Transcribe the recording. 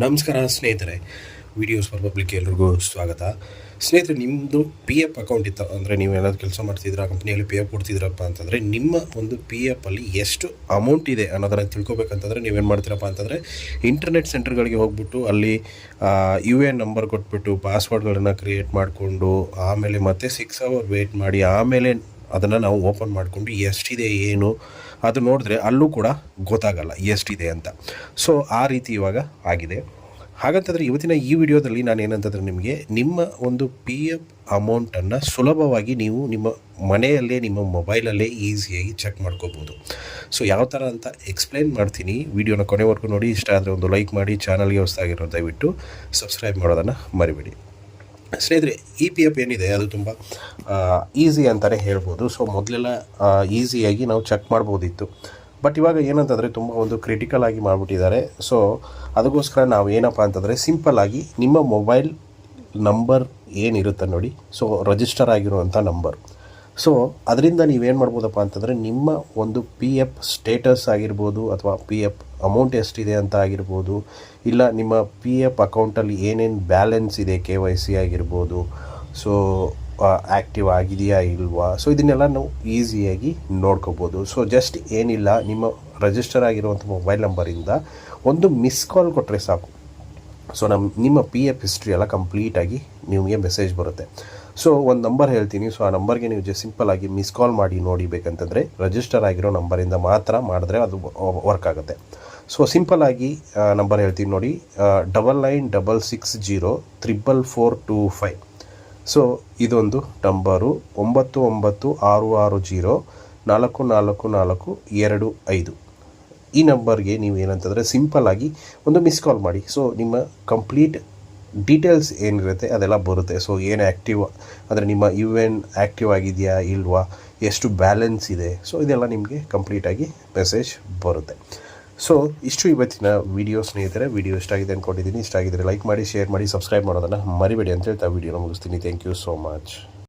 ನಮಸ್ಕಾರ ಸ್ನೇಹಿತರೆ, videos for public ಎಲ್ರಿಗೂ ಸ್ವಾಗತ. ಸ್ನೇಹಿತರೆ, ನಿಮ್ಮದು ಪಿ ಎಫ್ ಅಕೌಂಟ್ ಇತ್ತು ಅಂದರೆ ನೀವೇನಾದ್ರು ಕೆಲಸ ಮಾಡ್ತಿದ್ದೀರಾ, ಕಂಪ್ನಿಯಲ್ಲಿ ಪಿ ಎಫ್ ಕೊಡ್ತಿದ್ದೀರಪ್ಪ ಅಂತಂದರೆ ನಿಮ್ಮ ಒಂದು ಪಿ ಎಫಲ್ಲಿ ಎಷ್ಟು ಅಮೌಂಟ್ ಇದೆ ಅನ್ನೋದನ್ನು ತಿಳ್ಕೊಬೇಕಂತಂದರೆ ನೀವೇನು ಮಾಡ್ತೀರಪ್ಪ ಅಂತಂದರೆ ಇಂಟರ್ನೆಟ್ ಸೆಂಟರ್ಗಳಿಗೆ ಹೋಗ್ಬಿಟ್ಟು ಅಲ್ಲಿ ಯು ಎ ಎನ್ ನಂಬರ್ ಕೊಟ್ಬಿಟ್ಟು ಪಾಸ್ವರ್ಡ್ಗಳನ್ನು ಕ್ರಿಯೇಟ್ ಮಾಡಿಕೊಂಡು ಆಮೇಲೆ ಮತ್ತೆ 6 ಅವರ್ ವೆಯ್ಟ್ ಮಾಡಿ ಆಮೇಲೆ ಅದನ್ನು ನಾವು ಓಪನ್ ಮಾಡಿಕೊಂಡು ಎಷ್ಟಿದೆ ಏನು ಅದು ನೋಡಿದ್ರೆ ಅಲ್ಲೂ ಕೂಡ ಗೊತ್ತಾಗಲ್ಲ ಎಷ್ಟಿದೆ ಅಂತ. ಸೊ ಆ ರೀತಿ ಇವಾಗ ಆಗಿದೆ. ಹಾಗಂತಂದರೆ ಇವತ್ತಿನ ಈ ವಿಡಿಯೋದಲ್ಲಿ ನಾನು ಏನಂತಂದರೆ ನಿಮಗೆ ನಿಮ್ಮ ಒಂದು ಪಿ ಎಫ್ ಅಮೌಂಟನ್ನು ಸುಲಭವಾಗಿ ನೀವು ನಿಮ್ಮ ಮನೆಯಲ್ಲೇ ನಿಮ್ಮ ಮೊಬೈಲಲ್ಲೇ ಈಸಿಯಾಗಿ ಚೆಕ್ ಮಾಡ್ಕೋಬೋದು. ಸೊ ಯಾವ ಥರ ಅಂತ ಎಕ್ಸ್ಪ್ಲೈನ್ ಮಾಡ್ತೀನಿ. ವಿಡಿಯೋನ ಕೊನೆವರೆಗೂ ನೋಡಿ. ಇಷ್ಟ ಆದರೆ ಒಂದು ಲೈಕ್ ಮಾಡಿ, ಚಾನಲ್ಗೆ ಹೊಸದಾಗಿರೋ ದಯವಿಟ್ಟು ಸಬ್ಸ್ಕ್ರೈಬ್ ಮಾಡೋದನ್ನು ಮರಿಬೇಡಿ. ಸ್ನೇಹಿತರೆ, ಈ ಪಿ ಎಫ್ ಏನಿದೆ ಅದು ತುಂಬ ಈಸಿ ಅಂತಲೇ ಹೇಳ್ಬೋದು. ಸೊ ಮೊದಲೆಲ್ಲ ಈಸಿಯಾಗಿ ನಾವು ಚೆಕ್ ಮಾಡ್ಬೋದಿತ್ತು. ಬಟ್ ಇವಾಗ ಏನಂತಂದರೆ ತುಂಬ ಒಂದು ಕ್ರಿಟಿಕಲ್ ಆಗಿ ಮಾಡಿಬಿಟ್ಟಿದ್ದಾರೆ. ಸೊ ಅದಕ್ಕೋಸ್ಕರ ನಾವು ಏನಪ್ಪ ಅಂತಂದರೆ ಸಿಂಪಲ್ಲಾಗಿ ನಿಮ್ಮ ಮೊಬೈಲ್ ನಂಬರ್ ಏನಿರುತ್ತೆ ನೋಡಿ, ಸೊ ರಿಜಿಸ್ಟರ್ ಆಗಿರುವಂಥ ನಂಬರ್, ಸೊ ಅದರಿಂದ ನೀವೇನು ಮಾಡ್ಬೋದಪ್ಪ ಅಂತಂದರೆ ನಿಮ್ಮ ಒಂದು ಪಿ ಎಫ್ ಸ್ಟೇಟಸ್ ಆಗಿರ್ಬೋದು ಅಥವಾ ಪಿ ಎಫ್ ಅಮೌಂಟ್ ಎಷ್ಟಿದೆ ಅಂತ ಆಗಿರ್ಬೋದು, ಇಲ್ಲ ನಿಮ್ಮ ಪಿ ಎಫ್ ಅಕೌಂಟಲ್ಲಿ ಏನೇನು ಬ್ಯಾಲೆನ್ಸ್ ಇದೆ, KYC ಆಗಿರ್ಬೋದು, ಸೊ ಆ್ಯಕ್ಟಿವ್ ಆಗಿದೆಯಾ ಇಲ್ವಾ, ಸೊ ಇದನ್ನೆಲ್ಲ ನಾವು ಈಸಿಯಾಗಿ ನೋಡ್ಕೋಬೋದು. ಸೊ ಜಸ್ಟ್ ಏನಿಲ್ಲ, ನಿಮ್ಮ ರಿಜಿಸ್ಟರ್ ಆಗಿರುವಂಥ ಮೊಬೈಲ್ ನಂಬರಿಂದ ಒಂದು ಮಿಸ್ ಕಾಲ್ ಕೊಟ್ಟರೆ ಸಾಕು. ಸೊ ನಿಮ್ಮ ಪಿ ಎಫ್ ಹಿಸ್ಟ್ರಿ ಎಲ್ಲ ಕಂಪ್ಲೀಟಾಗಿ ನಿಮಗೆ ಮೆಸೇಜ್ ಬರುತ್ತೆ. ಸೊ ಒಂದು ನಂಬರ್ ಹೇಳ್ತೀನಿ. ಸೊ ಆ ನಂಬರ್ಗೆ ನೀವು ಜಸ್ಟ್ ಸಿಂಪಲ್ಲಾಗಿ ಮಿಸ್ ಕಾಲ್ ಮಾಡಿ ನೋಡಿ. ಬೇಕಂತಂದರೆ ರಿಜಿಸ್ಟರ್ ಆಗಿರೋ ನಂಬರಿಂದ ಮಾತ್ರ ಮಾಡಿದ್ರೆ ಅದು ವರ್ಕ್ ಆಗುತ್ತೆ. ಸೊ ಸಿಂಪಲ್ಲಾಗಿ ನಂಬರ್ ಹೇಳ್ತೀನಿ ನೋಡಿ, 9966034425. ಸೊ ಇದೊಂದು ನಂಬರು 9966604425. ಈ ನಂಬರ್ಗೆ ನೀವು ಏನಂತಂದರೆ ಸಿಂಪಲ್ಲಾಗಿ ಒಂದು ಮಿಸ್ ಕಾಲ್ ಮಾಡಿ. ಸೊ ನಿಮ್ಮ ಕಂಪ್ಲೀಟ್ ಡೀಟೇಲ್ಸ್ ಏನಿರುತ್ತೆ ಅದೆಲ್ಲ ಬರುತ್ತೆ. ಸೊ ಏನು ಆ್ಯಕ್ಟಿವ್ ಅಂದರೆ ನಿಮ್ಮ ಯು ಎನ್ ಆ್ಯಕ್ಟಿವ್ ಆಗಿದೆಯಾ ಇಲ್ವಾ, ಎಷ್ಟು ಬ್ಯಾಲೆನ್ಸ್ ಇದೆ, ಸೊ ಇದೆಲ್ಲ ನಿಮಗೆ ಕಂಪ್ಲೀಟಾಗಿ ಮೆಸೇಜ್ ಬರುತ್ತೆ. ಸೊ ಇಷ್ಟು ಇವತ್ತಿನ ವಿಡಿಯೋ ಸ್ನೇಹಿತರೆ. ವಿಡಿಯೋ ಇಷ್ಟ ಆಗಿದೆ ಅಂದ್ಕೊಂಡಿದ್ದೀನಿ. ಇಷ್ಟ ಆಗಿದ್ದರೆ ಲೈಕ್ ಮಾಡಿ, ಶೇರ್ ಮಾಡಿ, ಸಬ್ಸ್ಕ್ರೈಬ್ ಮಾಡೋದನ್ನು ಮರಿಬೇಡಿ ಅಂತ ಹೇಳ್ತಾ ವಿಡಿಯೋನ ಮುಗಿಸ್ತೀನಿ. Thank you so much.